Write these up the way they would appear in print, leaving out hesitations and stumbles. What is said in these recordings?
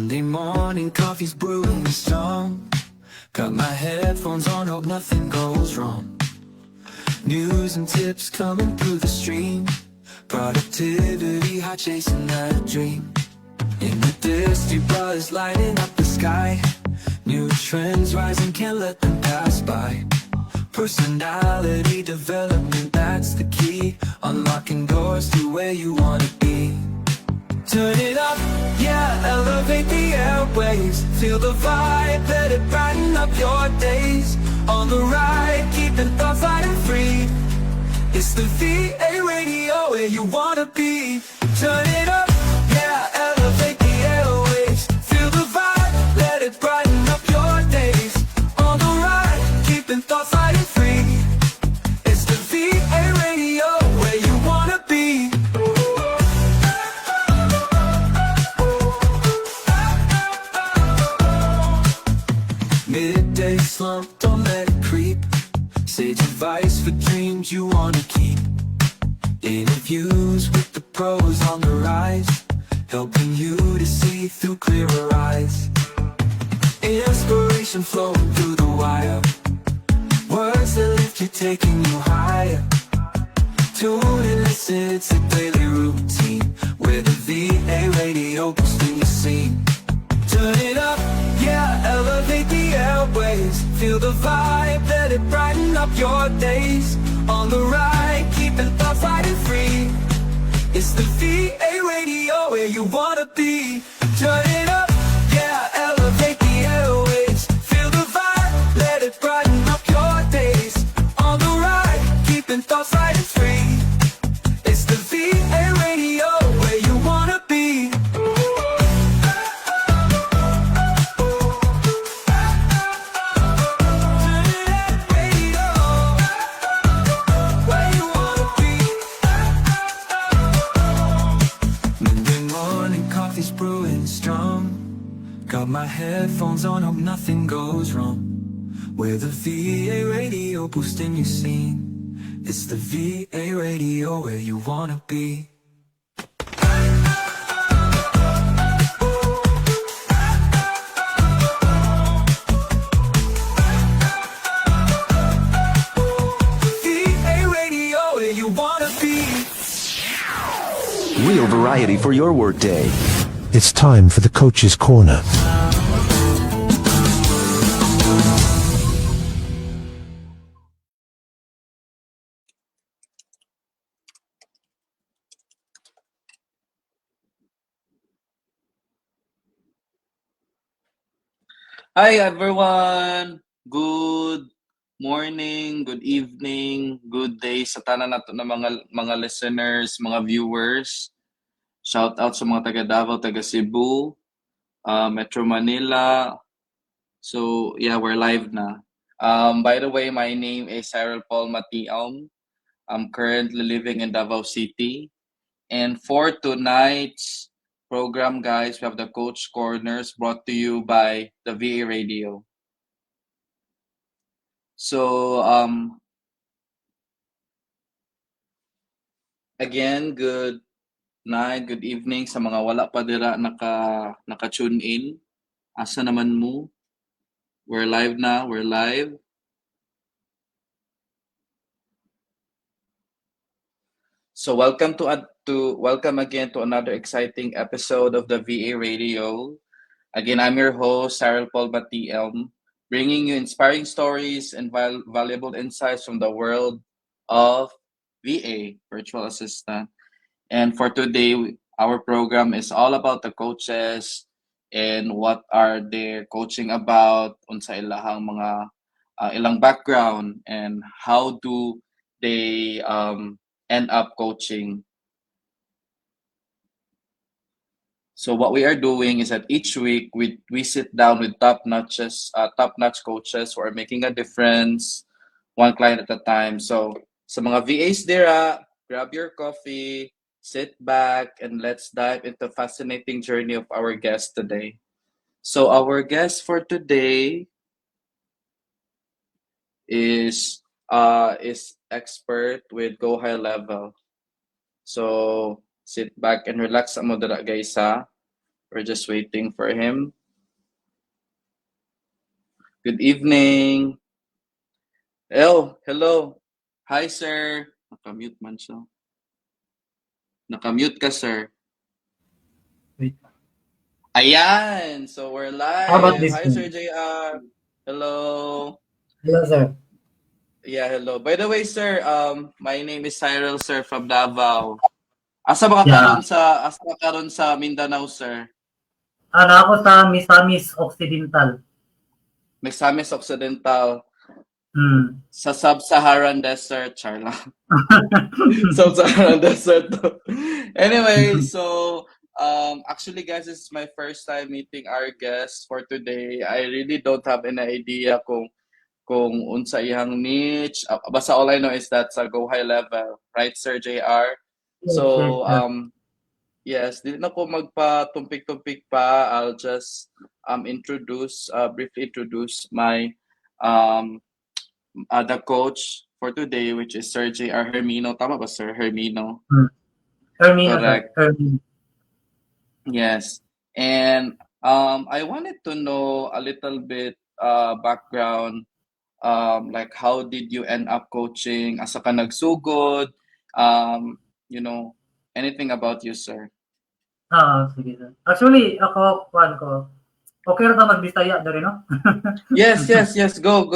Monday morning, coffee's brewing strong. Got my headphones on, hope nothing goes wrong. News and tips coming through the stream. Productivity, high chasing that dream. In the distance, buzz lighting up the sky. New trends rising, can't let them pass by. Personality development, that's the key. Unlocking doors to where you wanna be. Turn it up, yeah, elevate the airwaves. Feel the vibe, let it brighten up your days. On the ride, keeping thoughts light and free. It's the VA radio where you wanna be. Turn it up, yeah, elevate the airwaves. Feel the vibe, let it brighten up your days. On the ride, keeping thoughts light and free. It's the VA radio where you wanna be. Midday slump, don't let it creep. Sage advice for dreams you wanna keep. Interviews with the pros on the rise, helping you to see through clearer eyes. Inspiration flowing through the wire. Words that lift you, taking you higher. Tune and listen, it's a daily routine, where the VA radio boosting your scene. Turn it up, yeah, elevate the airwaves. Feel the vibe, let it brighten up your days. On the ride, keeping thoughts light and free. It's the VA radio where you wanna be. Turn it up, yeah, elevate the airwaves. Feel the vibe, let it brighten up your days. On the ride, keeping thoughts light and free. It's the VA radio where you wanna be. Brewing strong. Got my headphones on, hope nothing goes wrong. We're the VA radio boosting your scene. It's the VA radio where you wanna be. VA radio where you wanna be. Real variety for your workday. It's time for the Coach's Corner. Hi everyone! Good morning, good evening, good day sa tanan nato na mga listeners, mga viewers. Shout out sa mga taga Davao, taga Cebu, Metro Manila. So yeah, we're live na. By the way, my name is Cyril Paul Matiaum. I'm currently living in Davao City. And for tonight's program, guys, we have the Coach Corners brought to you by the VA Radio. So, again, good night, good evening sa mga wala pa dira naka-tune in. Asa naman mo? We're live na, we're live. So welcome again to another exciting episode of the VA Radio. Again, I'm your host, Cyril Paul Batielm, bringing you inspiring stories and valuable insights from the world of VA, virtual assistant. And for today, our program is all about the coaches and what are they coaching about, unsa ilahang mga ilang background, and how do they end up coaching. So what we are doing is that each week we sit down with top-notch coaches who are making a difference, one client at a time. So sa mga VAs there, grab your coffee, sit back, and let's dive into the fascinating journey of our guest today. So our guest for today is expert with Go High Level. So sit back and relax mo dira guys ha. We're just waiting for him. Good evening. Hello. Hi, sir. Nakamute man siya. Nakamute ka, sir. Wait. Ayan! So, we're How about live. this Hi, one? Sir JR. Hello. Hello, sir. Yeah, hello. By the way, sir, my name is Cyril, sir, from Davao. Asa ba ka Yeah. karon sa Mindanao, sir? Ano ako sa Misamis Occidental. Misamis Occidental. Hmm. Sa Sub-Saharan Desert, Charla. Sub-Saharan Desert. Anyway, so actually, guys, this is my first time meeting our guests for today. I really don't have any idea kung unsa iyang niche. Basta all I know is that sa Go High Level, right, Sir JR? Yes, So yes. yes, di na ko magpa-tumpik-tumpik pa. I'll just briefly introduce my the coach for today, which is Sir J.R. Hermino. Tama ba, Sir? Hermino? Hermino, sir. Correct. Hermino. Yes. And I wanted to know a little bit background, like how did you end up coaching? Asa ka nagsugod? You know, anything about you, sir? Sige, sir. Actually, ako, kuhan ko. Okay ra ta mag-Bisaya diri, no? Yes. Go.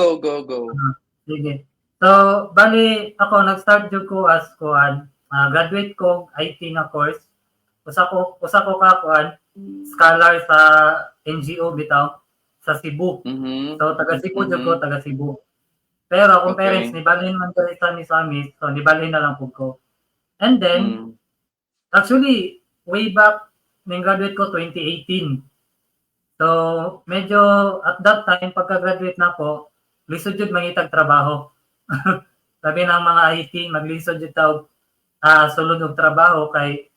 Sige. So, bali, ako, nag-start jud ko as kuhan. Graduate ko IT na course. Usa ko ka kuhan, scholar sa NGO bitaw sa Cebu. Mm-hmm. So, taga Cebu jud ko, taga Cebu. Pero akong Okay. parents, nibalhin man diri sa Misamis, so nibalhin na lang po ko. And then, actually, way back, nang graduate ko 2018. So, medyo at that time, pagka-graduate na ako, lisod yun mangitag trabaho. Sabi ng mga IT, maglisod yun tawag sulod og trabaho kay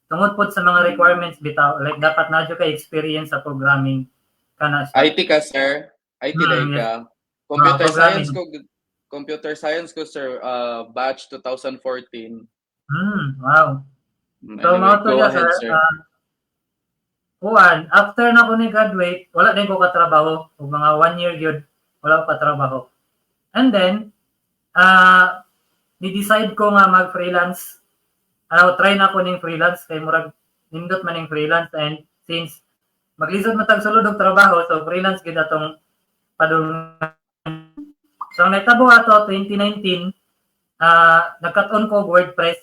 tungod po sa mga requirements bitaw, like dapat na dyo kay experience sa programming. Kana siya. IT ka, sir? IT dahil yes. ka? Computer Programming. science ko, sir, batch 2014. Wow. So, Anyway, mga to go ya, ahead, sir. sir. After na ko ni-graduate, wala din ko katrabaho. O mga 1 year yun, wala ko katrabaho. And then, ni-decide ko nga mag-freelance. Try na ko ning freelance, kay murag nindot man ning freelance. And since maglisod matag sulod og trabaho, so freelance gid atong padung. So, ang natabo ato, 2019, nagkat-on ko WordPress.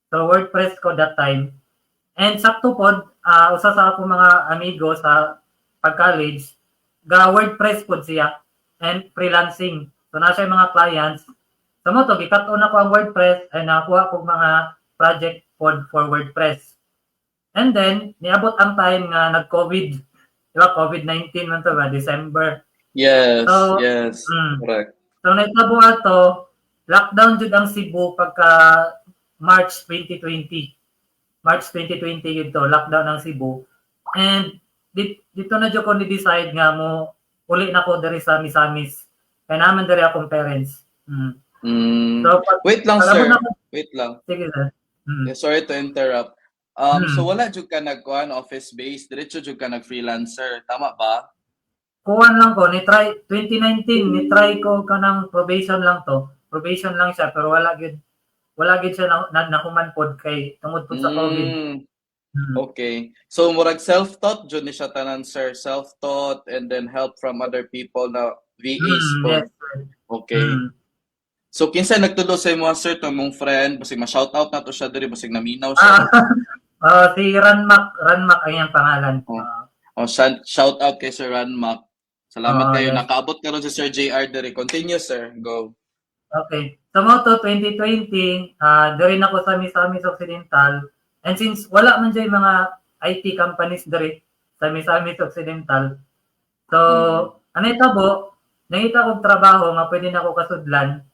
So, WordPress ko that time. And sakto pod, usa sa ako mga amigo sa pag-college, ga WordPress pod siya and freelancing. So na siya mga clients. So mo to gikat-on ako ang WordPress and nakuha ko mga project pod for WordPress. And then niabot ang time nga nag-COVID. Di ba COVID-19 man to ba December. Yes, So, yes, correct. So naitabo ato, lockdown jud ang Cebu pagka March 2020. March 2020 yun to, lockdown ng Cebu. And dito na dyan ko ni-decide nga mo, uli na ko dari sa Misamis. Kaya naman dari akong parents. So, wait lang, sir. Ako, wait lang. Sige, sir. Yeah, sorry to interrupt. So wala jud ka nag-kuan office-based, diretso jud ka nag-freelancer. Tama ba? Kuwan lang ko, ni-try, 2019, ni-try ko kanang probation lang to. Probation lang siya, pero wala gid siya nahuman pod kay tungod po sa COVID. Okay. So murag self-taught jud ni siya tanan, sir. Self-taught and then help from other people na VAs pod. Yes, sir. Okay. So kinsa nagtulo sa imo, sir, to mong friend, basig ma-shoutout na to siya diri, basig naminaw siya. Si Ranmak ang iyang pangalan. Shout out kay Sir Ranmak. Salamat kayo. Yes. Nakaabot ka ron si Sir JR diri. Continue, sir. Go. Okay. So mo to 2020, diri na ko sa Misamis Occidental. And since wala man dyan mga IT companies diri sa Misamis Occidental, so anitabo, nangita kong trabaho nga pwede na ako kasudlan.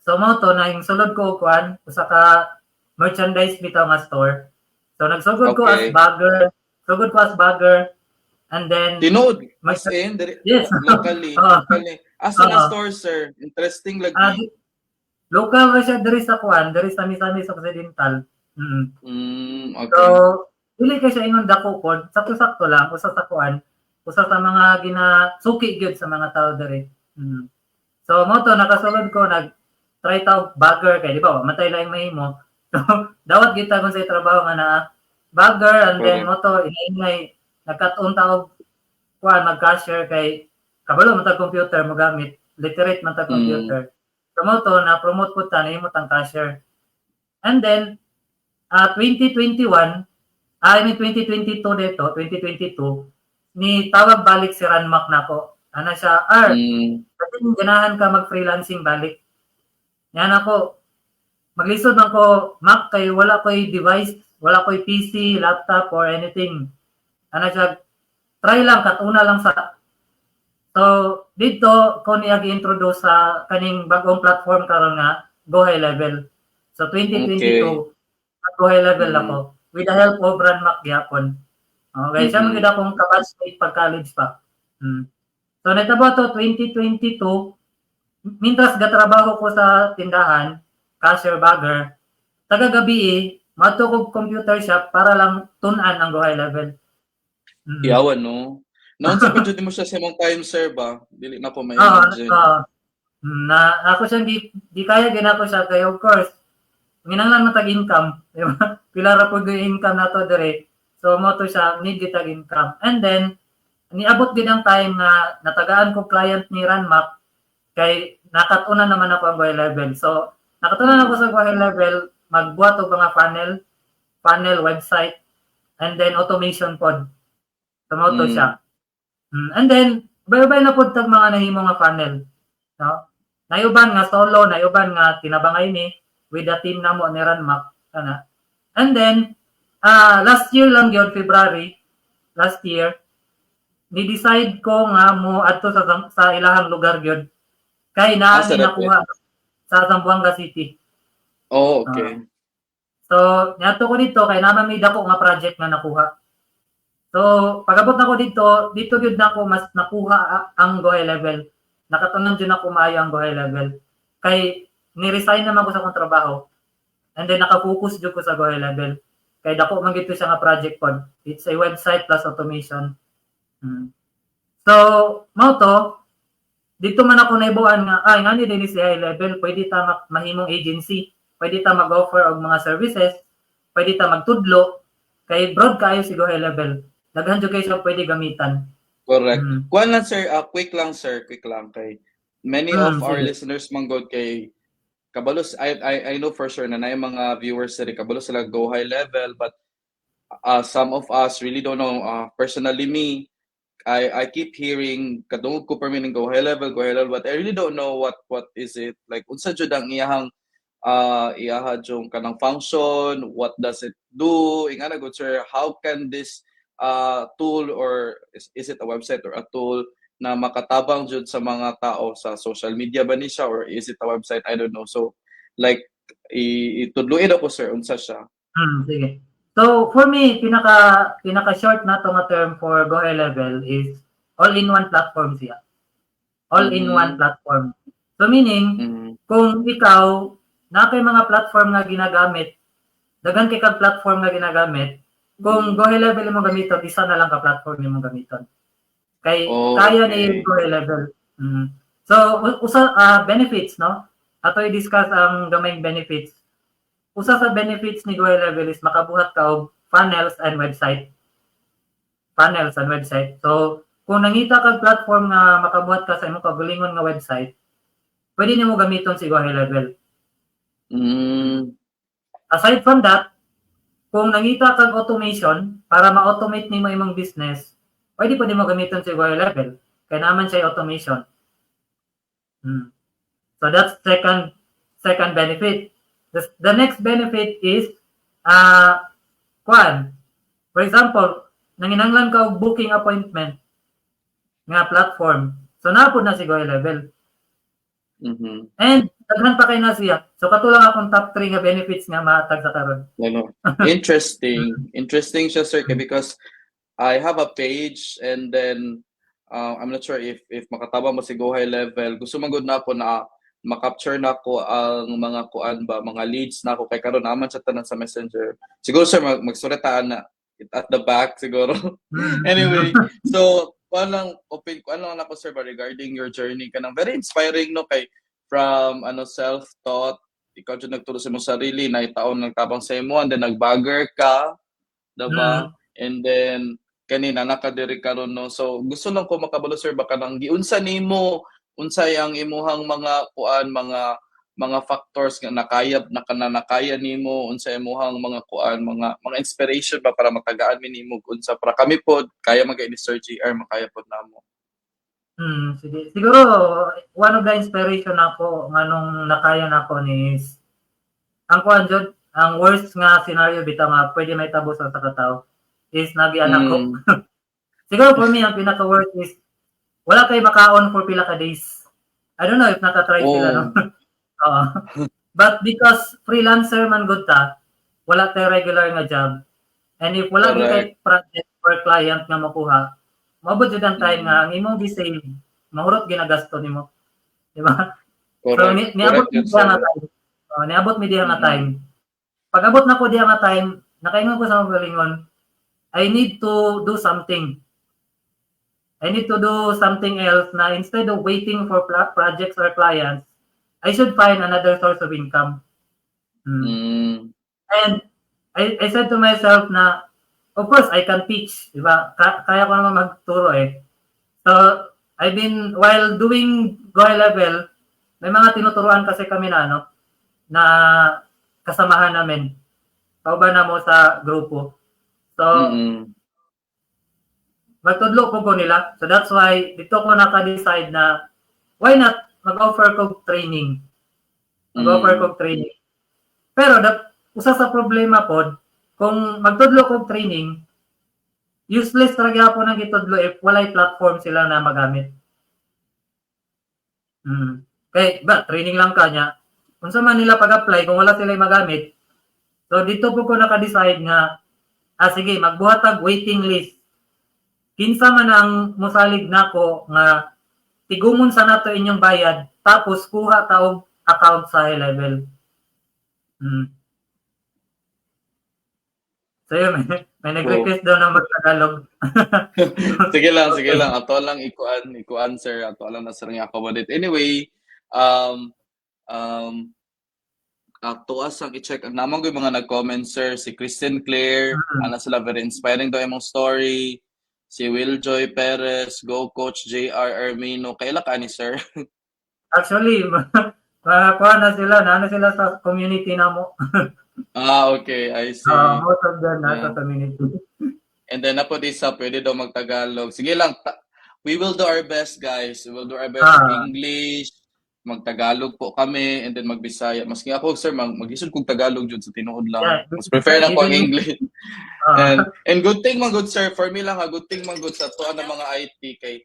So mo to na yung sulod ko kuan usa ka merchandise bitaw nga store. So nagsugod ko as bagger. And then Tinood, as in, yes. locally. Asa na store, sir? Interesting lagi. Local ra siya diri sa kuan, diri sa Misamis Occidental. Okay. So dili kay siya ingon dako pod, sakto-sakto lang usa sa kuan, usa sa mga suki gyud sa mga tao diri. So mo to nakasulod ko try ta og bagger kay di ba matay lang mahimo. So dawat kita kung sa trabaho nga na bagger and then mo to inaingay nagkat-on ta og kuan mag-cashier kay kabalo man ta computer mo gamit, literate man ta computer. So mo to na promote ko ta nimo tang cashier. And then 2021 I mean 2022 dito, 2022 ni tawag balik si Ranmac nako. Ana siya, kasi ganahan ka mag-freelancing balik. Yan ako, maglisod man ko, Mac, kay wala ko'y device, wala ko'y PC, laptop, or anything. Ano siya, try lang, katuna lang sa... So, dito, ko niya gi-introduce sa kaning bagong platform karon nga, Go High Level. So, 2022, Go High Level ako, with the help of Ranmac gyapon. Okay, siya maganda akong kabatchmate pag-college pa. So, natabo to 2022, mintras gatrabaho ko sa tindahan, cashier bagger, taga-gabi mato ko computer shop para lang tunan ang Go High Level. Iyawan, no? Naunsa pa jud mo siya sa imong time, sir, ba? Dili na ko may na ako siya di kaya ginako siya kay of course minanglan matag income, di ba? Pila ra pud yung income nato dire. So mo to siya need gitag income. And then niabot gid ang time na natagaan ko client ni Ranmac kay nakatuna naman ako ang Go High Level. So nakatunan ako sa Go High Level magbuhat og mga funnel website and then automation pod. So mo to siya. And then bay-bay na pod tag mga nahimo nga funnel. No? Nayuban nga solo, nayuban nga tinabangay ni with the team namo ni Ranmac kana. And then last year lang yun, February last year, ni-decide ko nga mo adto sa ilahang lugar yun. Kay nakuha sa Zamboanga City. Oh, okay. So, niadto ko dito kay namamid ako nga project nga nakuha. So, pag-abot na ko dito gyud na ako mas nakuha ang Go High Level. Nakatunan din ako maayo ang Go High Level. Kay ni-resign naman ko sa akong trabaho. And then naka-focus jud ko sa Go High Level. Kay dako man gito siya nga project pod. It's a website plus automation. So, mao to dito man ako naibuan nga nga ni dinhi si High Level, pwede ta mahimong agency, pwede ta mag-offer og mga services, pwede ta magtudlo kay broad kayo si Go High Level. Daghan jud kay siya pwede gamitan. Correct. Kuan lang sir, quick lang kay many of our listeners manggod kay kabalos I know for sure na nay mga viewers diri kabalos sila Go High Level but some of us really don't know. Personally me, I keep hearing kadungog ko permi Go High Level, but I really don't know what is it like. Unsa jud ang iyahang yung kanang function, what does it do? Ingana good sir, how can this tool or is it a website or a tool na makatabang jud sa mga tao sa social media ba ni siya or is it a website? I don't know. So like itudluin ako sir unsa siya. Sige. So for me pinaka short na to nga term for Go High Level is all-in-one platform siya. All-in-one platform. So meaning kung ikaw na kay mga platform nga ginagamit, daghan kay kag platform nga ginagamit, kung Go High Level mo gamiton, isa na lang ka platform mo gamiton. Kay kaya ni Go High Level. So benefits no? Ato i-discuss ang gamayng benefits. Usa sa benefits ni Go High Level is makabuhat ka og funnels and website. So kung nangita kag platform nga makabuhat ka sa imong kagalingon nga website, pwede nimo gamiton si Go High Level. Aside from that, kung nangita kag automation para ma-automate nimo imong business, pwede pa nimo gamiton si Go High Level. Kaya naman siya automation. So that's second benefit. The next benefit is for example, nanginanglan ka og booking appointment nga platform. So napod na si Go High Level. And daghan pa kay na siya. So katulang akong top 3 nga benefits nga matag sa karon. Interesting siya sir because I have a page and then I'm not sure if makatabang mo si Go High Level. Gusto man gud na ako na ma-capture na ko ang mga kuan ba, mga leads na ako kay karon naman sa tanan sa Messenger. Siguro sir magsuretaan na at the back siguro. Anyway, so kuan lang ako sir ba regarding your journey kanang very inspiring no kay from self-taught ikaw jud nagturo sa imong sarili na taon nagtabang sa imo and then nagbagger ka, diba? And then kanina nakadiri karon no. So gusto lang ko makabalo sir baka nang giunsa nimo unsay ang imuhang mga kuan mga factors nga nakaya nimo unsa imuhang mga kuan mga inspiration ba para matagaan mi nimo unsa para kami pod kaya magay ni Sir JR makaya pod namo. Sige. Siguro one of the inspiration ako nganong nakaya nako is ang kuan jud ang worst nga scenario bitaw nga pwede may tabo sa katao is nagianak ko. Siguro for me ang pinaka worst is wala kay makaon for pila ka days. I don't know if nata-try sila no. But because freelancer man gud ta, wala tay regular nga job. And if wala gyud kay project or client nga makuha, maabot jud ang time nga ang imong bisave mahurot ginagasto nimo. Di ba? So niabot mi diha nga time. Niabot mi diha nga time. Pag abot na ko diha nga time, nakaingon ko sa mga galingon, I need to do something. I need to do something else na instead of waiting for projects or clients, I should find another source of income. And I said to myself na, of course, I can teach, di ba? Kaya ko naman magturo eh. So, I've been, while doing Go High Level, may mga tinuturuan kasi kami na, na kasamahan namin. Pauban na mo sa grupo. So, magtudlo ko nila. So, that's why, dito ko naka-decide na, why not mag-offer ko training? Mag-offer ko training. Pero, usa sa problema pod, kung magtudlo ko training, useless talaga ako nang itudlo if walay platform sila na magamit. Kaya, training lang kanya. Kung sa man nila pag-apply, kung wala sila magamit, so dito po ko naka-decide nga, sige, magbuhatag waiting list. Kinsa man ang mosalig nako nga tigumon sa nato inyong bayad, tapos kuha taog account sa high level. So yun, may nag-request daw ng mag-Tagalog. sige lang. Ato lang ikuan sir. Ato lang na sir nga accommodate. Anyway, ato asang i-check. Namang ko yung mga nag-comment sir. Si Kristen Claire, ana sila very inspiring daw imong story. Si Willjoy Perez, Go Coach JR Armino. Kaila ka ni sir? Actually, kuha na sila sa community na mo. Okay, I see. Most of them nasa community. And then napo sa pwede daw magtagalog. Sige lang, we will do our best guys. We will do our best in English, magtagalog po kami, and then magbisaya. Maski ako sir, mag-isod kong Tagalog jud sa tinuod lang. Mas prefer na ko ang English. And good thing man good sir, for me lang good thing man good sa tuwa ng mga IT kay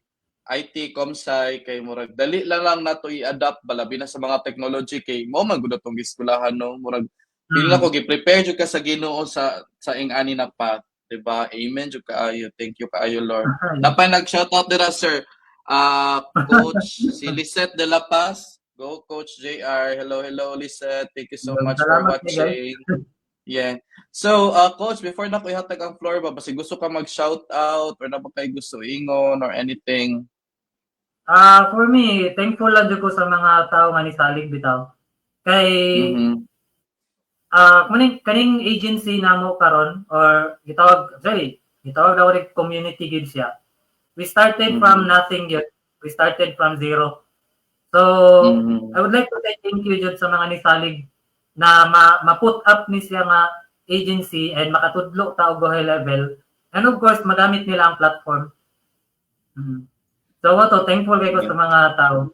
IT Comsci kay murag dali lang nato i-adapt balabi na sa mga technology kay mo man gud atong giskulahan no murag pila ko gi-prepare jud ka sa Ginoo sa ing-ani na path, diba? Amen jud kaayo. Thank you kaayo Lord. Napay nag-shoutout dira sir. Coach si Lisette de la Paz. Go Coach JR. Hello Lisette. Thank you so much for watching. Yeah. So, Coach, before na ko ihatag ang floor ba, basi gusto ka mag-shoutout or na ba kayo gusto ingon or anything? For me, thankful lang ko sa mga tao nga ni salig bitaw. Kay kaning agency namo karon or gitawag daw rin community gid siya. We started from nothing yet. We started from zero. So, I would like to say thank you jud sa mga nisalig na ma-put up ni siya nga agency and makatudlo ta og Go High Level. And of course, magamit nila ang platform. So, thankful kay ko sa mga tao.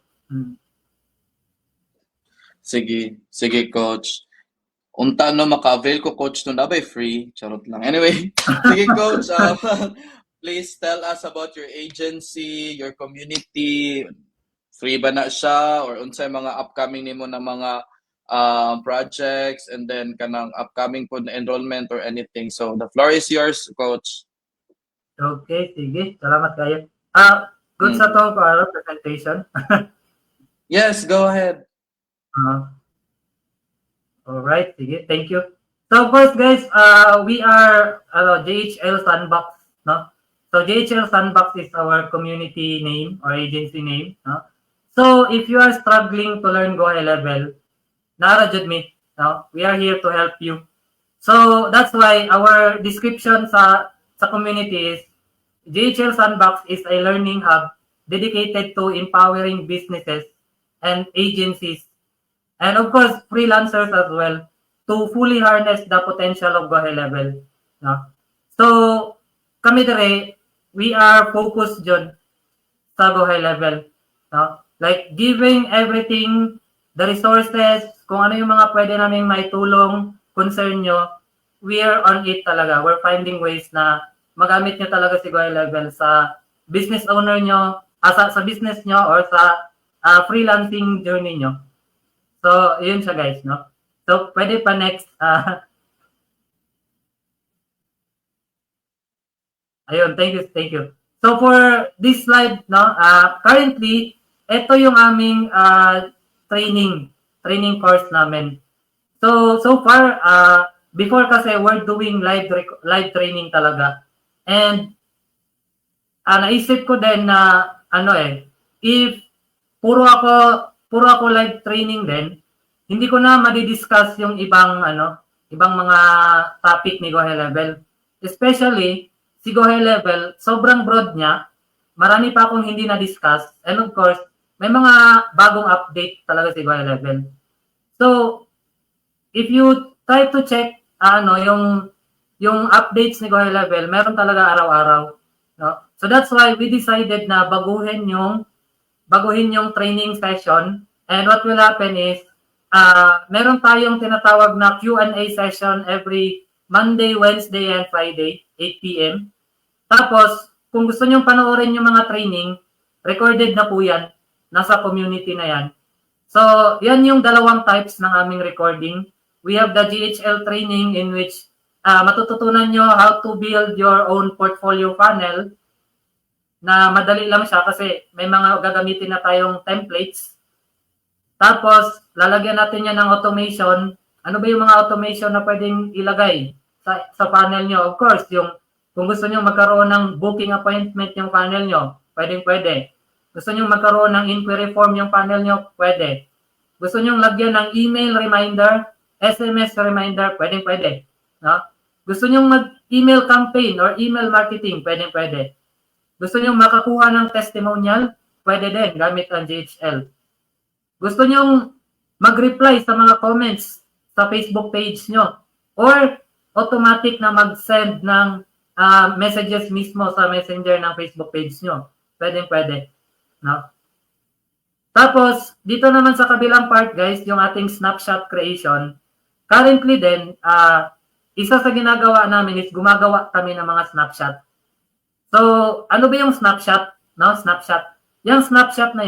Sige Coach. Unta no maka-avail ko Coach no na ba free? Charot lang. Anyway, sige Coach, please tell us about your agency, your community. Free ba na siya or unsay mga upcoming nimo na mga projects and then kanang upcoming po na enrollment or anything. So the floor is yours, Coach. Okay, sige. Salamat kayo. Good sa to para presentation. Yes, go ahead. All right, sige. Thank you. So first guys, we are JHL Sandbox, no? So JHL Sandbox is our community name or agency name, no? So if you are struggling to learn Go High Level, nara jud me, no? We are here to help you. So that's why our description sa community is JHL Sandbox is a learning hub dedicated to empowering businesses and agencies and of course freelancers as well to fully harness the potential of Go High Level. No? So kami dire, we are focused dyan sa Go High Level. No? Like giving everything, the resources, kung ano yung mga pwede namin maitulong, concern nyo, we are on it talaga. We're finding ways na magamit nyo talaga si Go High Level sa business owner nyo, sa business nyo or sa freelancing journey nyo. So, yun siya guys, no? So, pwede pa next. Ayun, thank you. So, for this slide, no, currently, ito yung aming training course namin. So far, before kasi we're doing live training talaga. And naisip ko din na if puro ako live training din, hindi ko na madi-discuss yung ibang mga topic ni Go High Level. Especially si Go High Level, sobrang broad niya. Marami pa akong hindi na-discuss. And of course, may mga bagong update talaga si Go High Level. So, if you try to check yung updates ni Go High Level, meron talaga araw-araw. No? So that's why we decided na baguhin yung training session. And what will happen is, meron tayong tinatawag na Q&A session every Monday, Wednesday, and Friday, 8 p.m. Tapos, kung gusto nyong panoorin yung mga training, recorded na po yan. Nasa community na yan. So, yan yung dalawang types ng aming recording. We have the GHL training in which matututunan nyo how to build your own portfolio funnel na madali lang siya kasi may mga gagamitin na tayong templates. Tapos, lalagyan natin yan ng automation. Ano ba yung mga automation na pwedeng ilagay sa funnel nyo? Of course, kung gusto nyo magkaroon ng booking appointment yung funnel nyo, pwede. Gusto nyo magkaroon ng inquiry form yung funnel nyo, pwede. Gusto nyo lagyan ng email reminder, SMS reminder, pwede. No? Gusto nyo mag-email campaign or email marketing, pwede. Gusto nyo makakuha ng testimonial, pwede din gamit ang GHL. Gusto nyo mag-reply sa mga comments sa Facebook page nyo or automatic na mag-send ng messages mismo sa messenger ng Facebook page nyo. Pwede. No? Tapos, dito naman sa kabilang part guys, yung ating snapshot creation. Currently din, isa sa ginagawa namin is gumagawa kami ng mga snapshot. So, ano ba yung snapshot? No, snapshot. Yung snapshot na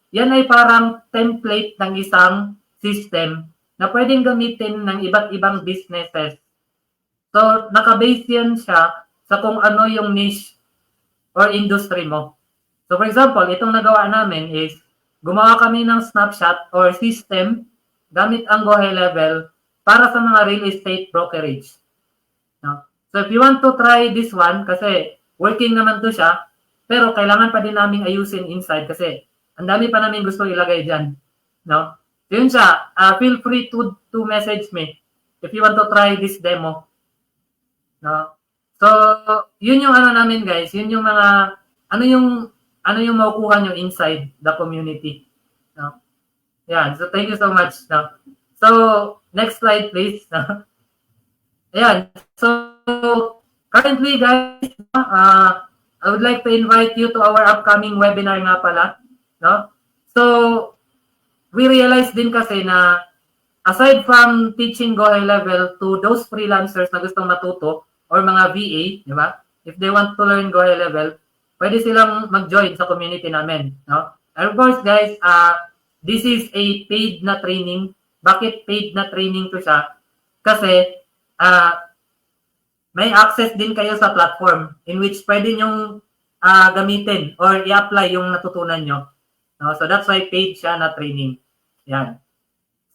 yan ay parang template ng isang system na pwedeng gamitin ng iba't ibang businesses. So, nakabase yan siya sa kung ano yung niche or industry mo. So, for example, itong nagawa namin is gumawa kami ng snapshot or system gamit ang Go High Level para sa mga real estate brokerage. No? So, if you want to try this one, kasi working naman to siya, pero kailangan pa din namin ayusin inside kasi ang dami pa namin gusto ilagay dyan. No? So, yun siya. Feel free to message me if you want to try this demo. No? So, yun yung namin guys. Yun yung mga, ano yung makukuha nyo inside the community. No? Yeah, so thank you so much. No? So, next slide please. No? Ayan. So, currently guys, I would like to invite you to our upcoming webinar nga pala. No? So, we realized din kasi na aside from teaching Go High Level to those freelancers na gustong matuto or mga VA, di ba? If they want to learn Go High Level, pwede silang mag-join sa community namin. No? And of course, guys, this is a paid na training. Bakit paid na training to siya? Kasi may access din kayo sa platform in which pwede nyong gamitin or i-apply yung natutunan nyo. No? So that's why paid siya na training. Yan.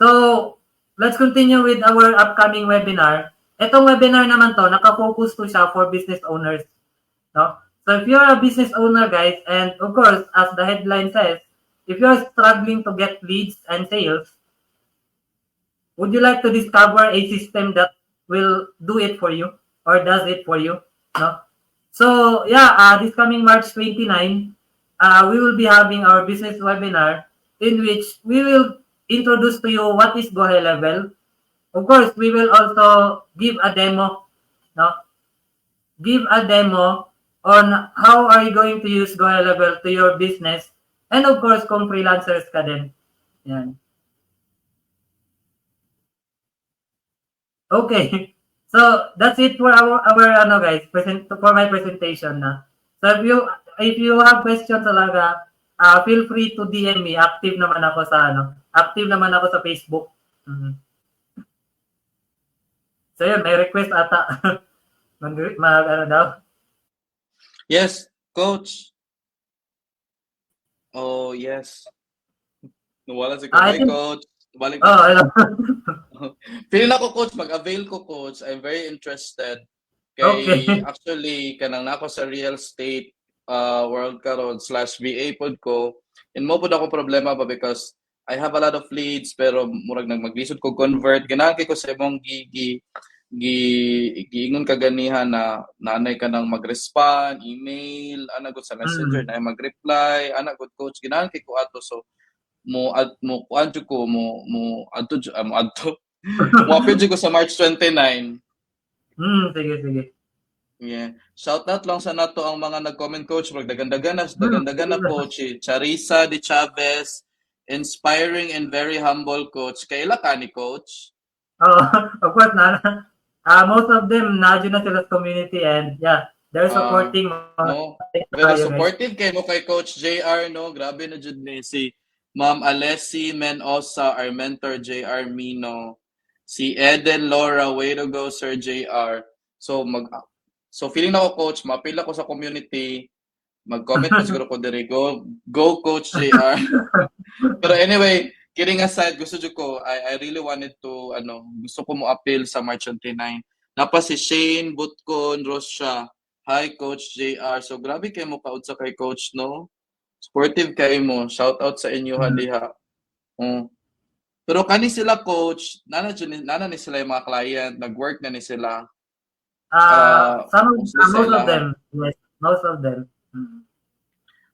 So, let's continue with our upcoming webinar. Itong webinar naman to, nakafocus to siya for business owners. No? So if you're a business owner, guys, and of course, as the headline says, if you're struggling to get leads and sales, would you like to discover a system that will do it for you or does it for you? No? So yeah, this coming March 29, we will be having our business webinar in which we will introduce to you what is Go High Level. Of course, we will also give a demo, no? Give a demo on how are you going to use Go High Level to your business. And of course, kung freelancers ka din. Yan. Okay. So that's it for our ano guys, for my presentation na. So if you have questions talaga, feel free to DM me. Active naman ako sa Facebook. Mhm. So yun, may request ata. Ano daw? Yes, coach. Oh, yes. Nawala si I think, coach. Balik. ano. Feeling ako, coach, mag-avail ko, coach. I'm very interested. Okay. Actually, kanang nako sa real estate world karon /VA pod ko. In mo pod ako problema pa because I have a lot of leads pero murag maglisod ko convert. Ganahan ko sa imong giingon kaganihan na nanay ka nang mag-respond, email, ana gud sa messenger na mag-reply, ana gud coach ganahan ko ato so mo kuan ko mo appeal ko sa March 29. Sige. Yeah. Shout out lang sa nato ang mga nag-comment coach, dagan-dagan na coach. Charissa de Chavez, inspiring and very humble coach. Kaila ka ni coach? Of course most of them nandiyan na sila sa community and yeah, they're supporting no. Very supportive kay mo kay Coach JR no. Grabe na jud ni si Ma'am Alessi Menosa, our mentor JR Mino. Si Eden Laura, way to go Sir JR. So feeling na ako coach, mapil ako sa community. Mag-comment pa siguro ko diri go Coach JR. Pero anyway, kidding aside, gusto ko, I really wanted to, gusto ko mo appeal sa March 29. Napa si Shane Butkon, Rosha. Hi, Coach JR. So, grabe kayo mo kautsa kay Coach, no? Supportive kayo mo. Shout out sa inyo, diha. Pero kani sila, Coach, nana ni sila yung mga client, nag-work na ni sila. Most of them. Yes, most of them.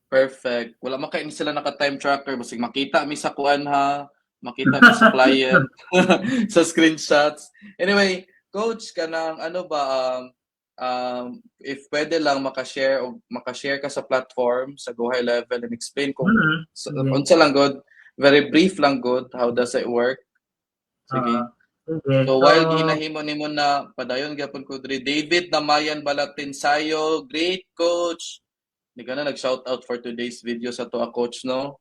Perfect. Wala man kayo sila naka-time tracker. Basig makita mi sa kuan ha. Makita mi sa client. Sa screenshots. Anyway, coach, kanang if pwede lang makashare ka sa platform, sa Go High Level and explain kung unsa lang good. Very brief lang good. How does it work? Sige. So while ginahimo nimo na padayon gyapon ko diri David Namayan Balatin Sayo, great coach. Hindi ka na nag-shout out for today's video sa to a coach, no?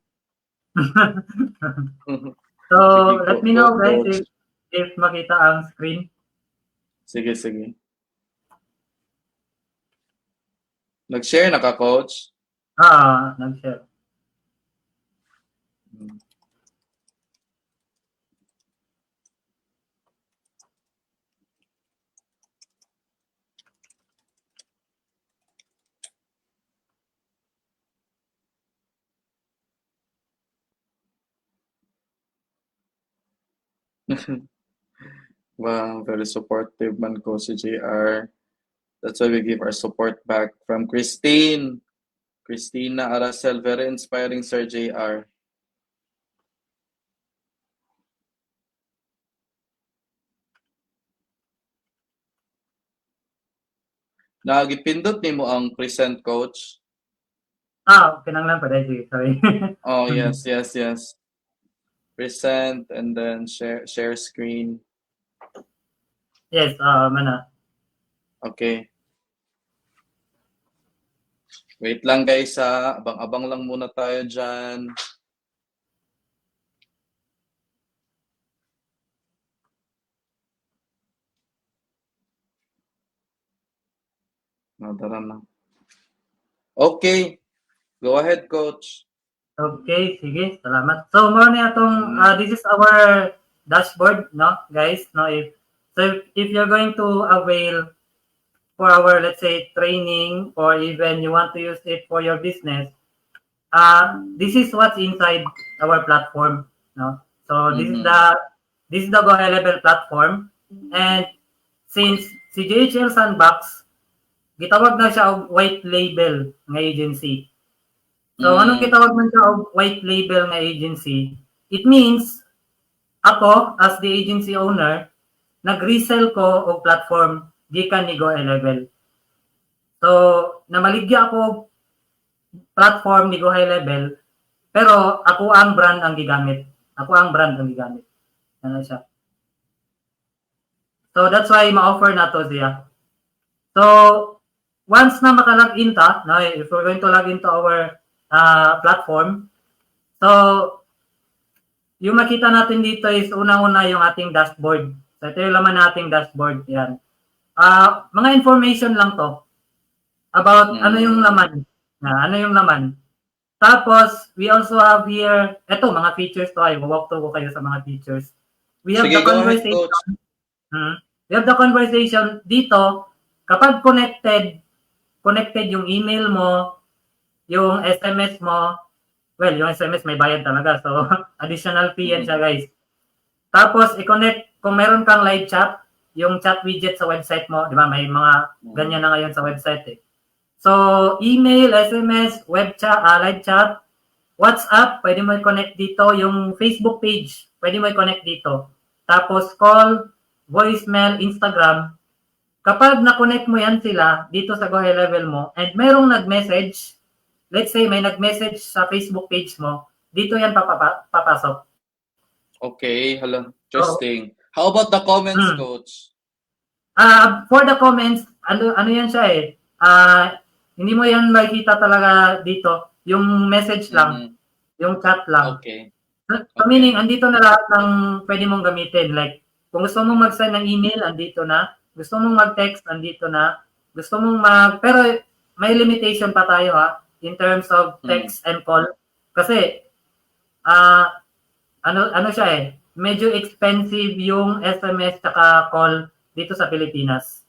So, let me know guys if makita ang screen. Sige. Nag-share na ka, coach? Nag-share. Wow, very supportive man ko si JR. That's why we give our support back from Christina Aracel, very inspiring Sir JR. Nagipindot nimo ang present coach. Kinanglan pa dahil. Sorry. Oh, yes. Present and then share screen. Yes, mana. Okay. Wait lang guys ha. Abang-abang lang muna tayo dyan. Nadara na. Okay. Go ahead, coach. Okay, sige. Salamat. So, muna atong, this is our dashboard, no, guys, no, if you're going to avail for our, let's say, training, or even you want to use it for your business, this is what's inside our platform, no. So this is the Go High Level platform, and since si JHL Sandbox gitawag na siya og white label nga agency. So anong gitawag man siya og white label nga agency? It means ako as the agency owner nag-resell ko og platform gikan ni Go High Level. So namaligya ako og platform ni Go High Level, pero ako ang brand ang gigamit. Ako ang brand ang gigamit. Ano siya? So that's why ma-offer na to siya. So once na maka-login ta, no, if we're going to log into our platform, so yung makita natin dito is unang-una yung ating dashboard. So ito yung laman nating dashboard. Yan. Mga information lang to about ano yung laman. Ano yung laman. Tapos, we also have here, eto, mga features to. Ay, walk to ko kayo sa mga features. We have the conversation. We have the conversation dito. Kapag connected yung email mo, yung SMS mo, well, yung SMS may bayad talaga. So, additional fee yan siya, guys. Tapos, i-connect, kung meron kang live chat, yung chat widget sa website mo, di ba? May mga ganyan na ngayon sa website eh. So, email, SMS, web chat, live chat, WhatsApp, pwede mo i-connect dito. Yung Facebook page, pwede mo i-connect dito. Tapos, call, voicemail, Instagram. Kapag na-connect mo yan sila dito sa Go High Level mo, and merong nag-message, let's say may nag-message sa Facebook page mo, dito yan papasok. Okay, hello. Interesting. How about the comments, Coach? For the comments, ano yan siya eh. Hindi mo yan makikita talaga dito. Yung message lang, yung chat lang. Okay. So meaning, andito na lahat ng pwede mong gamitin. Like, kung gusto mong mag-send ng email, andito na. Gusto mong mag-text, andito na. Gusto mong pero may limitation pa tayo in terms of text and call. Kasi, ano siya eh, medyo expensive yung SMS tsaka call dito sa Pilipinas.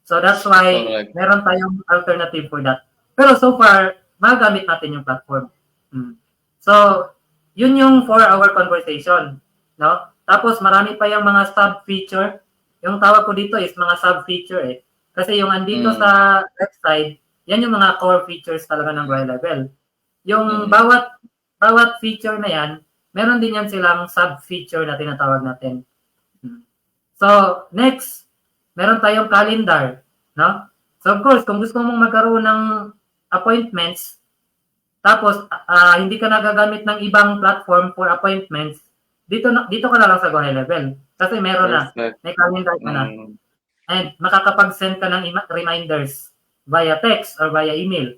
So that's why meron tayong alternative for that. Pero so far, magagamit natin yung platform. So, yun yung for our conversation. No? Tapos marami pa yung mga sub-feature. Yung tawag ko dito is mga sub-feature eh. Kasi yung andito sa left side, yan yung mga core features talaga ng Go High Level. Yung bawat feature na yan, meron din yan silang sub-feature na tinatawag natin. So, next, meron tayong calendar. No? So, of course, kung gusto mong magkaroon ng appointments, tapos hindi ka nagagamit ng ibang platform for appointments, dito ka na lang sa Go High Level. Kasi meron na. May calendar ka na. And makakapag-send ka ng reminders via text or via email.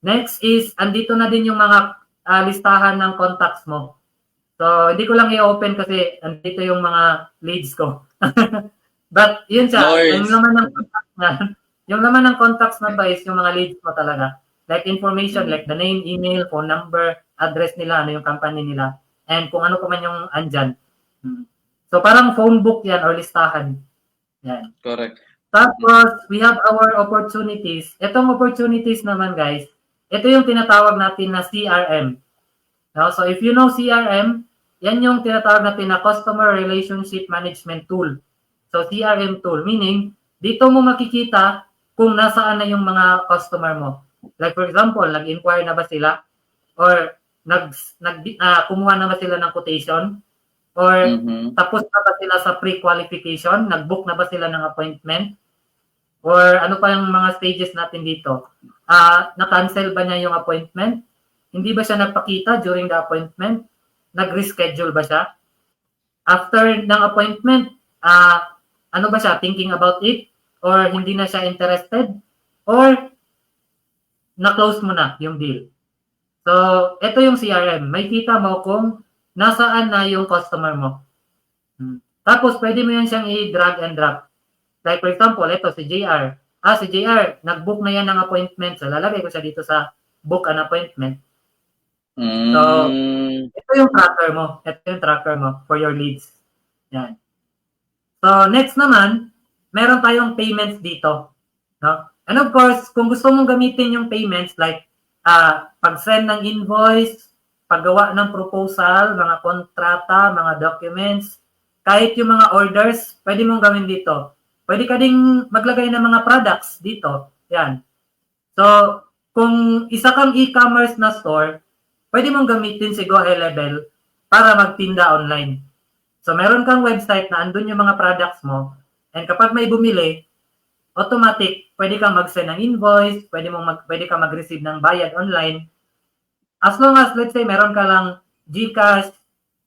Next is, andito na din yung mga listahan ng contacts mo. So, hindi ko lang i-open kasi andito yung mga leads ko. But, yun siya. Yung laman ng contacts na to is yung mga leads mo talaga. Like information, like the name, email, phone number, address nila, ano yung company nila, and kung ano pa man yung andyan. So, parang phone book yan or listahan. Yan. Correct. Tapos, we have our opportunities. Itong opportunities naman, guys, ito yung tinatawag natin na CRM. Now, so, if you know CRM, yan yung tinatawag natin na Customer Relationship Management Tool. So, CRM tool, meaning, dito mo makikita kung nasaan na yung mga customer mo. Like, for example, nag-inquire na ba sila? Or, kumuha na ba sila ng quotation? Or, tapos na ba sila sa pre-qualification? Nag-book na ba sila ng appointment? Or, ano pa yung mga stages natin dito? Na-cancel ba niya yung appointment? Hindi ba siya nagpakita during the appointment? Nag-reschedule ba siya? After ng appointment, ano ba siya? Thinking about it? Or hindi na siya interested? Or na-close mo na yung deal? So, ito yung CRM. May kita mo kung nasaan na yung customer mo. Tapos, pwede mo yan siyang i-drag and drop. Like, for example, ito si JR. Si JR, nag-book na yan ng appointment. So, lalagay ko siya dito sa book an appointment. Mm. Ito yung tracker mo. Ito yung tracker mo for your leads. Yan. So, next naman, meron tayong payments dito. No? And of course, kung gusto mong gamitin yung payments like pag-send ng invoice, paggawa ng proposal, mga kontrata, mga documents, kahit yung mga orders, pwede mong gawin dito. Pwede ka ding maglagay ng mga products dito. Yan. So, kung isa kang e-commerce na store, pwede mong gamitin si Go High Level para magtinda online. So, meron kang website na andun yung mga products mo, and kapag may bumili, automatic, pwede kang mag-send ng invoice, pwede kang mag-receive ng bayad online. As long as, let's say, meron ka lang GCash,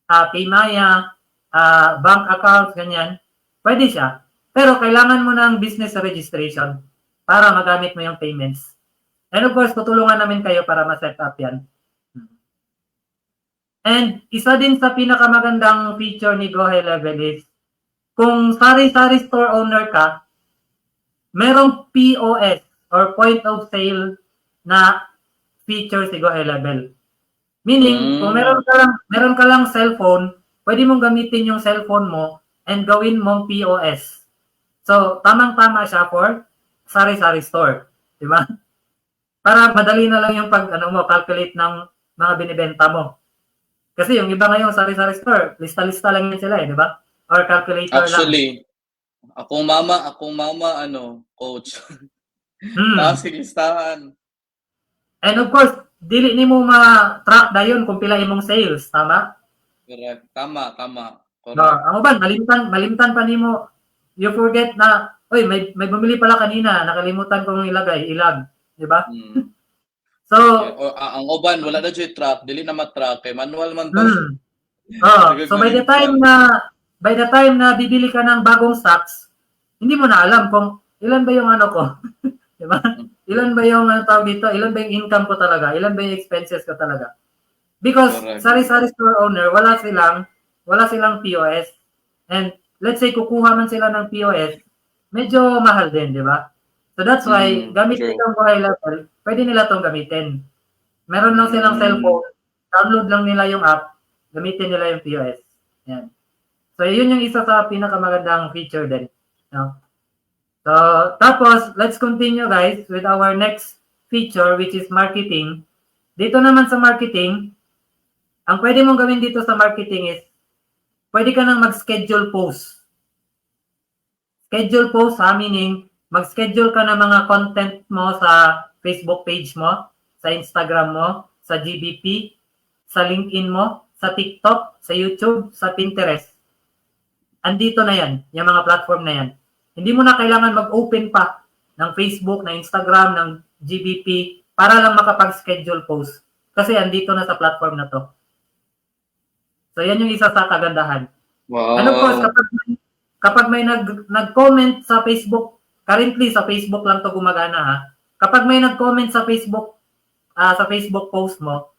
Paymaya, bank accounts, ganyan, pwede siya. Pero kailangan mo ng business registration para magamit mo yung payments. And of course, tutulungan namin kayo para ma-set up yan. And isa din sa pinakamagandang feature ni Go High Level is, kung sari-sari store owner ka, merong POS or point of sale na feature si Go High Level. Meaning, kung meron ka lang cellphone, pwede mong gamitin yung cellphone mo and gawin mong POS. So, tamang-tama siya for sari-sari store. Di ba? Para madali na lang yung calculate ng mga binibenta mo. Kasi yung iba ngayong sari-sari store, lista-lista lang yan sila di ba? Or calculator Actually, lang. akong mama, coach. Kasi listahan. And of course, dili nimo ma-track dayon kung pila imong sales, tama? Correct. Tama. Correct. No, ang uban, malimtan pa nimo. You forget na, oy, may bumili pala kanina, nakalimutan kong ilagay, ilag, di ba? So, ang uban wala na jud track, dili na ma-track kay manual man to. So by the time na bibili ka ng bagong stocks, hindi mo na alam kung ilan ba yung ko, di ba? Ilan ba yung tawag dito? Ilan ba yung income ko talaga? Ilan ba yung expenses ko talaga? Because sari-sari store owner, wala silang POS. And let's say kukuha man sila ng POS, medyo mahal din, di ba? So that's why, gamit nilang Go High Level, pwede nila itong gamitin. Meron lang silang cellphone, download lang nila yung app, gamitin nila yung POS. Yan. So yun yung isa sa pinakamagandang feature din. No? So, tapos, let's continue guys with our next feature which is marketing. Dito naman sa marketing, ang pwede mong gawin dito sa marketing is, pwede ka nang mag-schedule post. Schedule post meaning, mag-schedule ka ng mga content mo sa Facebook page mo, sa Instagram mo, sa GBP, sa LinkedIn mo, sa TikTok, sa YouTube, sa Pinterest. Andito na yan, yung mga platform na yan. Hindi mo na kailangan mag-open pa ng Facebook, ng Instagram, ng GBP para lang makapag-schedule post. Kasi andito na sa platform na to. So yan yung isa sa kagandahan. Wow. And of course, kapag may nag-comment sa Facebook, currently sa Facebook lang to gumagana ha. Kapag may nag-comment sa Facebook post mo,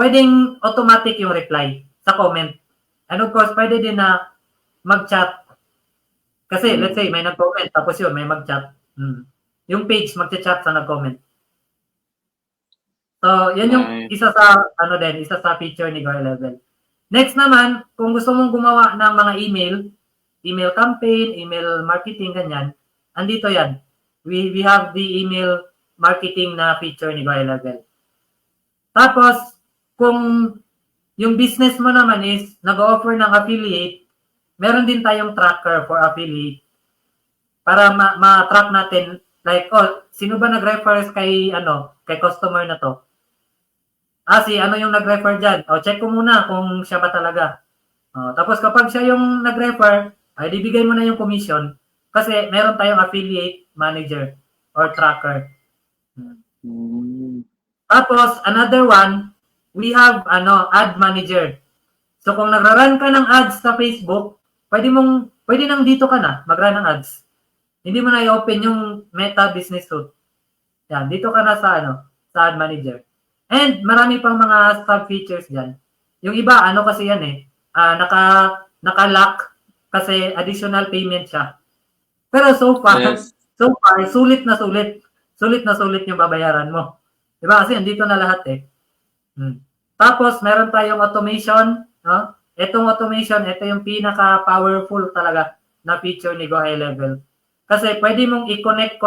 pwedeng automatic yung reply sa comment. And of course, pwede din na mag-chat. Kasi let's say may nag-comment tapos yun may mag-chat. Yung page magcha-chat sa nag-comment. So, yan yung isa sa feature ni Go High Level. Next naman, kung gusto mong gumawa ng mga email campaign, email marketing, ganyan, andito yan. We have the email marketing na feature ni Go High Level. Tapos, kung yung business mo naman is nag-offer ng affiliate, meron din tayong tracker for affiliate para ma-track natin like, sino ba nag-refer kay customer na to? Si yung nag-refer dyan. Check ko muna kung siya ba talaga. Tapos kapag siya yung nag-refer, ay bibigay mo na yung commission kasi meron tayong affiliate manager or tracker. Tapos, another one, we have ad manager. So kung nagra-run ka ng ads sa Facebook, pwede nang dito ka na mag-run ng ads. Hindi mo na i-open yung Meta Business Suite. Yan, dito ka na sa ad manager. And marami pang mga sub-features diyan. Yung iba kasi yan naka-lock kasi additional payment siya. Pero so far sulit na sulit yung babayaran mo. 'Di ba? Kasi andito na lahat . Tapos, meron tayong automation. No? Itong automation, ito yung pinaka-powerful talaga na feature ni Go High Level. Kasi pwede mong i-connect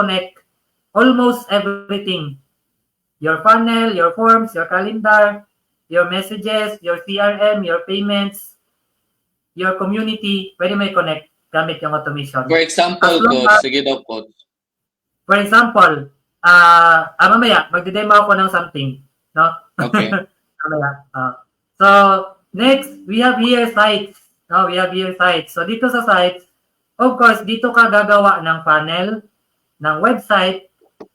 almost everything. Your funnel, your forms, your calendar, your messages, your CRM, your payments, your community, pwede mo i-connect gamit yung automation. For example, As long coach, as- sige daw, coach. For example, mamaya, magdi-demo ako ng something. No? Okay. Mamaya. So, next, we have here sites. No, we have here sites. So, dito sa sites, of course, dito ka gagawa ng funnel, ng website,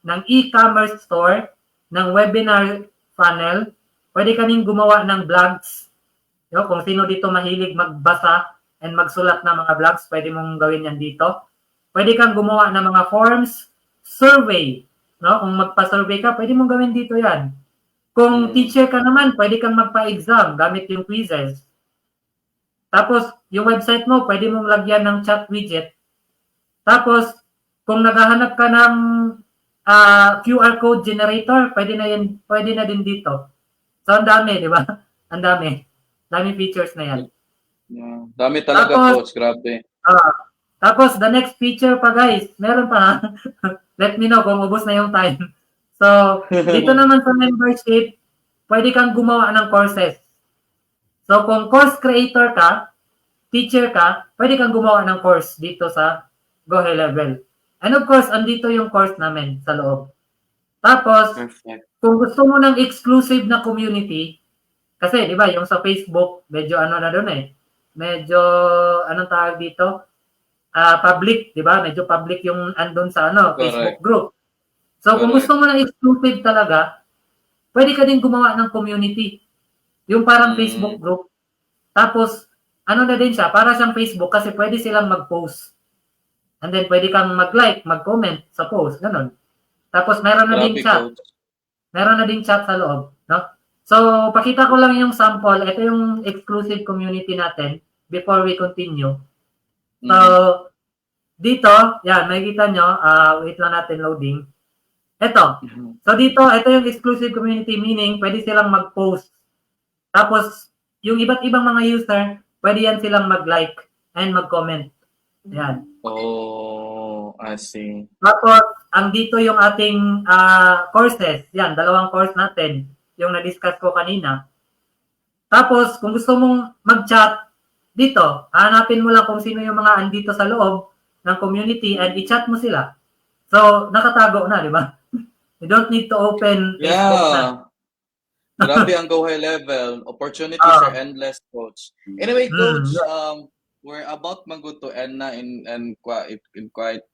ng e-commerce store, ng webinar funnel. Pwede ka rin gumawa ng blogs. No, kung sino dito mahilig magbasa and magsulat ng mga blogs, pwede mong gawin yan dito. Pwede kang gumawa ng mga forms, survey. No? Kung magpa-survey ka, pwede mong gawin dito yan. Kung teacher ka naman, pwede kang magpa-exam gamit yung quizzes. Tapos, yung website mo, pwede mong lagyan ng chat widget. Tapos, kung naghahanap ka ng QR code generator, pwede na din dito. So, ang dami, di ba? Ang dami. Dami features na yan. Yeah. Dami talaga, Tapos- coach. Grabe. Tapos, the next feature pa, guys, meron pa. Let me know kung ubos na yung time. So, dito naman sa membership, pwede kang gumawa ng courses. So, kung course creator ka, teacher ka, pwede kang gumawa ng course dito sa Go High Level. And of course, andito yung course namin sa loob. Tapos, Perfect. kung gusto mo ng exclusive na community, kasi, di ba, yung sa Facebook, medyo ano na doon eh. Medyo, anong tawag dito? Public, di ba? Medyo public yung andun sa Facebook Correct. group. So, kung Correct. gusto mo ng exclusive talaga, pwede ka din gumawa ng community. Yung parang Facebook group. Tapos, ano na din siya, para siyang Facebook kasi pwede silang mag-post. And then, pwede kang mag-like, mag-comment sa post. Ganun. Tapos, meron na din Grabe, chat. coach. Meron na din chat sa loob. No? So, pakita ko lang yung sample. Ito yung exclusive community natin before we continue. So, dito, yan, makikita nyo, wait lang natin loading. Ito. So, dito, ito yung exclusive community, meaning pwede silang mag-post. Tapos, yung iba't ibang mga user, pwede yan silang mag-like and mag-comment. Yan. Oh, I see. Tapos, ang dito yung ating courses. Yan, 2 course natin. Yung na-discuss ko kanina. Tapos, kung gusto mong mag-chat, dito, hanapin mo lang kung sino yung mga andito sa loob ng community and i-chat mo sila. So, nakatago na, di ba? You don't need to open Facebook na. Yeah. Grabe ang Go High Level. Opportunities are endless, coach. Anyway, coach, we're about mag-go to end na in quite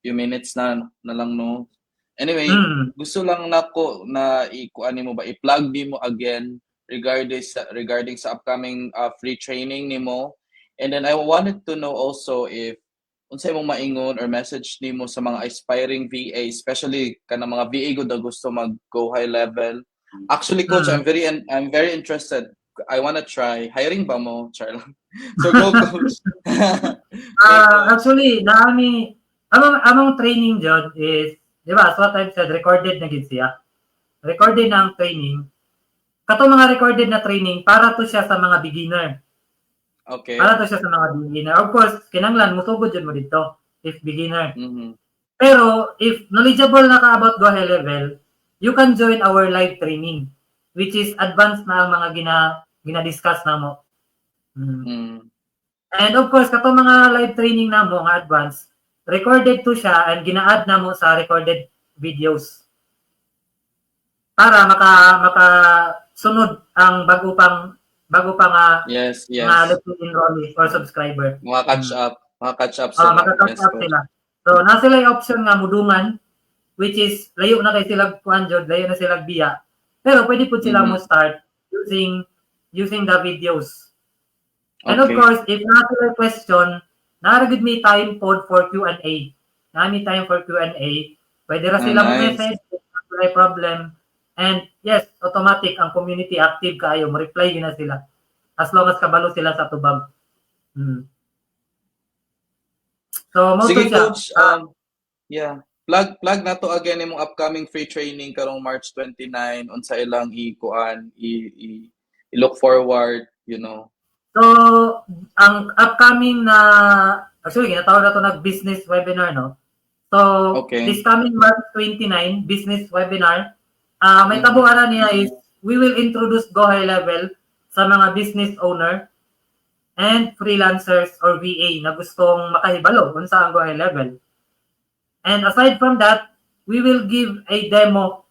few minutes na lang, no? Anyway, gusto lang nako na ikuan mo ba i-plug mo again regarding sa upcoming free training nimo. And then I wanted to know also if unsay mong maingon or message nimo sa mga aspiring VA, especially kanang mga VA gud na gusto mag-go high level. Actually, coach, I'm very interested. I wanna try. Hiring ba mo, Charlotte? So go, coach. Actually, among training dyan is, di ba, as what I've said, recorded na gid siya. Recorded na ang training. Kato mga recorded na training, para to siya sa mga beginner. Okay. Para to siya sa mga beginner. Of course, kinanglan, musugod dyan mo dito, if beginner. Mm-hmm. Pero, if knowledgeable na ka about Go High Level, you can join our live training, which is advanced na ang mga gina-discuss na mo. And of course, kato mga live training na mo, nga advanced, recorded to siya and gina-add na mo sa recorded videos. Para makasunod ang bago pang yes. enrollee or subscriber. Mga catch up sila. Makaka-catch up sila. So, na sila yung option nga mudungan, which is layo na kay sila kuanjod, layo na sila biya. Pero pwede po sila mo start using the videos. And of course, if na sila question, naragid may time pod for Q&A. May time for Q&A. Pwede ra sila mo message, may problem. And yes, automatic ang community active kaayo, mo-reply yun na sila. As long as kabalo sila sa tubag. So, most sige, siya, coach. Yeah. plug na to again imong upcoming free training karong March 29 unsa ilang i-look forward, you know. So, ang upcoming na, actually, ginatawag na ito na business webinar, no? So, Okay. this coming March 29, business webinar, may tabuanan niya is, we will introduce Go High Level sa mga business owner and freelancers or VA na gustong makahibalo kung saan Go High Level. And aside from that, we will give a demo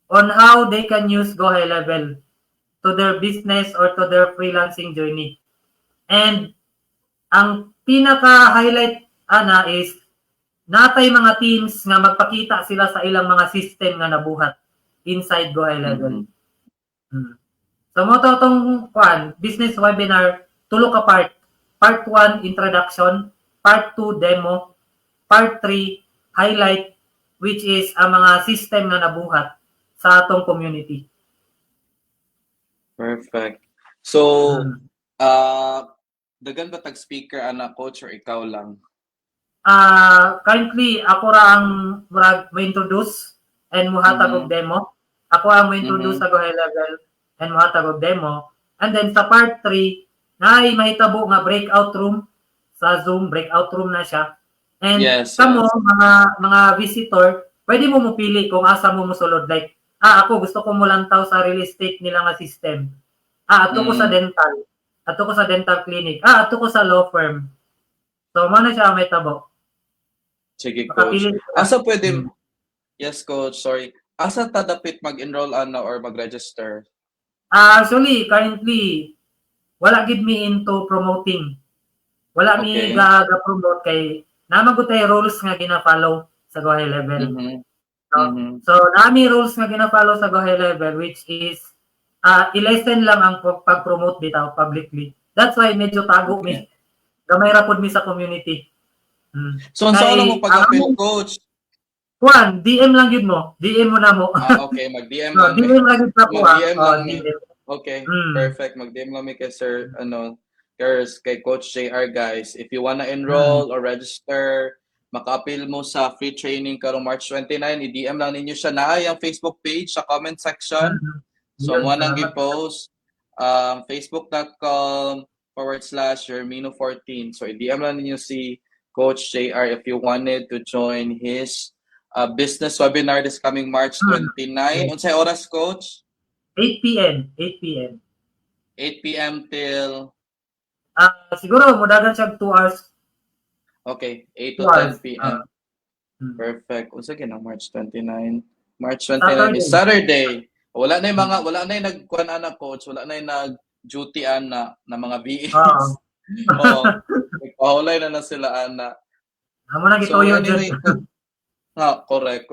on how they can use Go High Level to their business or to their freelancing journey. And ang pinaka-highlight ana is natay mga teams nga magpakita sila sa ilang mga system nga nabuhat inside Go High Level. So mo to tong business webinar, tulo ka part. Part 1 introduction, part 2 demo, part 3 highlight, which is ang mga system nga nabuhat sa atong community. Perfect. So, dagan ba tag speaker ana coach or ikaw lang? Currently ako ra ang mo-introduce and muhatag og demo. Ako ang mo-introduce sa Go High Level and muhatag og demo. And then sa part 3, naay mahitabo nga breakout room sa Zoom, breakout room na siya. And kamo mga visitor, pwede mo mupili kung asa mo mosulod, like ako gusto ko mulantaw sa real estate nila nga system. Ato ko sa dental. Ato ko sa dental clinic. Ato ko sa law firm. So mo na siya may tabo. Sige, coach. Asa pwede Yes, coach, sorry. Asa ta dapit mag-enroll ana or mag-register? Actually, currently wala gid me into promoting. Wala mi ga-promote kay namagutay rules nga gina-follow sa Go High Level. So, nami rules nga gina-follow sa Go High Level, which is i-lessen lang ang pag-promote bitaw publicly. That's why medyo tago mi. Gamay ra pud mi sa community. So, saan mo pag-appeal, coach? DM lang gid mo. DM mo na mo. Okay, mag-DM lang. DM lang gid sa Mag-DM lang. DM. Okay, perfect. Mag-DM lang mi kay Sir, kay Coach JR, guys. If you wanna enroll or register, maka-appeal mo sa free training karong March 29, i-DM lang ninyo siya na yung Facebook page sa comment section. So, mo nang i-post facebook.com/Jermino14. So, i-DM lang ninyo si Coach JR if you wanted to join his business webinar this coming March 29. Unsay oras, Coach? 8 p.m. 8 p.m. 8 p.m. till siguro mudagan siya 2 hours. Okay, 8 to 10 p.m. Perfect. Unsa kinang March 29? March 29 is Saturday. Wala na yung nagkuan ana coach, wala na yung nag-duty ana na mga VAs. Oo. Nagpahulay na sila ana. Amo na gituyo anyway, correct.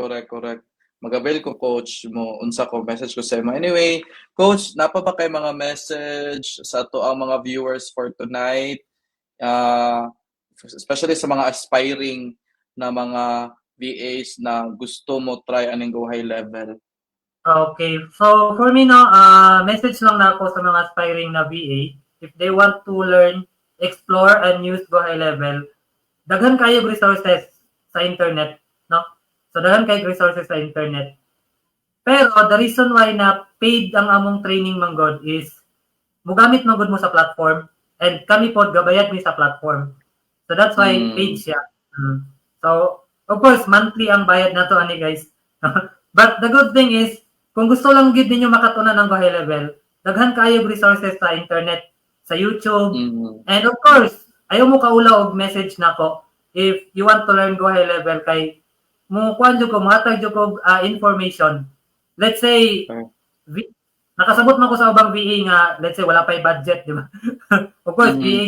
Mag-avail ko coach mo unsa ko message ko sa imo. Anyway, coach, napa ba kay mga message sa ato ang mga viewers for tonight? Especially sa mga aspiring na mga VAs na gusto mo try aning Go High Level. Okay. So for me message lang na ako sa mga aspiring na VA, if they want to learn, explore and use Go High Level, daghan kayo resources sa internet, no? So daghan kayo resources sa internet. Pero the reason why na paid ang among training manggod is mugamit manggod mo sa platform and kami pod gabayad mi sa platform. So that's why paid siya. So of course monthly ang bayad nato ani guys. But the good thing is kung gusto lang gid ninyo makatunan ng Go High Level, daghan kayo resources sa internet, sa YouTube. And of course, ayaw mo kaulaw og message nako if you want to learn Go High Level kay mo kuan jud ko matag jud ko information. Let's say nakasabot man ko sa ubang VA nga let's say wala pay budget, di ba? Of course, VA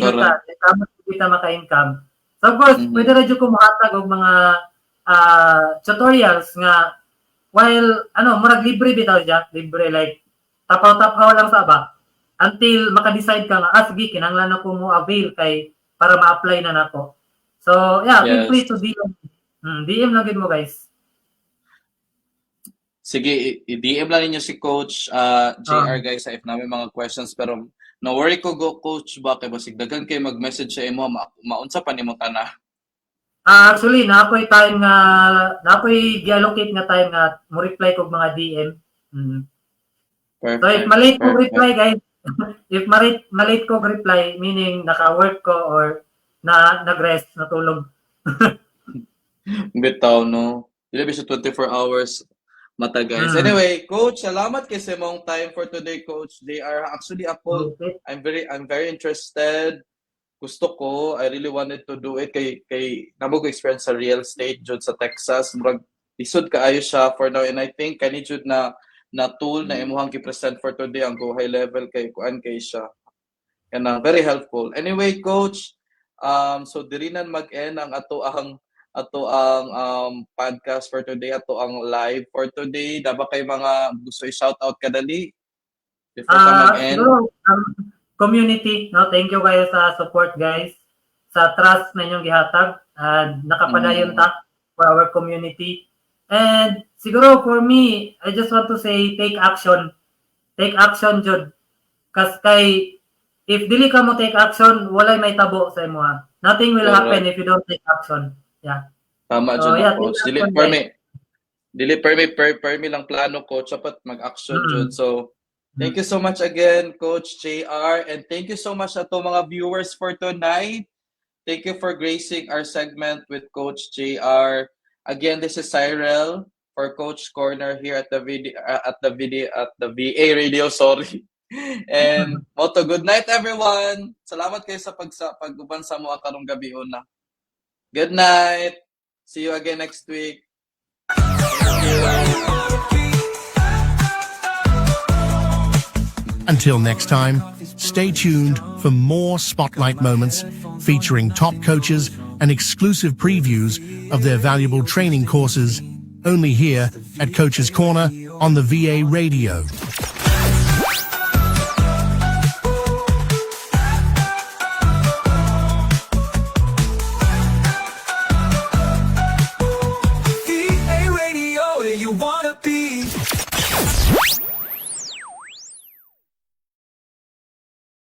kita maka-income. So of course, pwede ra jud ko mohatag og mga tutorials nga while murag libre bitaw siya, libre like tapaw-tapaw lang sa ba until maka-decide ka nga sige kinahanglan ako mo avail kay para ma-apply na nako. So yeah, feel free to DM lang gid mo guys. Sige, i-DM lang ninyo si Coach JR guys if namin mga questions, pero no worry ko go Coach ba kay basig daghan kay mag-message sa imo maunsa pa nimo tana. Actually, naapoy time nga, naapoy gi-allocate nga time nga mo reply kog mga DM. Mm. So if malate kog reply guys, if malate kog reply, meaning naka-work ko or nag-rest, natulog. Bitaw, no? Dili sa 24 hours mata, guys. Anyway, Coach, salamat kay sa mong time for today, Coach. They are actually ako. Okay. I'm very interested. Gusto ko, I really wanted to do it kay namo ko experience sa real estate jud sa Texas. Murag lisod kaayo siya for now, and I think kani jud na tool na imuhang gi-present for today ang go high level kay kuan kay siya. And very helpful. Anyway, Coach, so diri na mag-end ang ato ang podcast for today, ato ang live for today. Daba kay mga gusto i-shout out kadali before ka mag-end. Siguro, community, no? Thank you kayo sa support, guys. Sa trust na inyong gihatag. Nakapadayon ta for our community. And siguro for me, I just want to say, take action. Take action, Jud. Kas kay, if dili ka mo take action, walay may tabo sa imo ha. Nothing will happen if you don't take action. Yeah. Tama So, jud, yeah, Coach. take Dili action, per me lang plano, Coach. Dapat mag-action jud. So, thank you so much again, Coach JR. And thank you so much ato mga viewers for tonight. Thank you for gracing our segment with Coach JR. Again, this is Cyril for Coach Corner here at the VA Radio, sorry. And moto, good night everyone. Salamat kayo sa pag-uban sa mo karong gabi una. Good night. See you again next week. Until next time, stay tuned for more spotlight moments featuring top coaches and exclusive previews of their valuable training courses only here at Coach's Corner on the VA Radio. VA Radio, where you wanna be.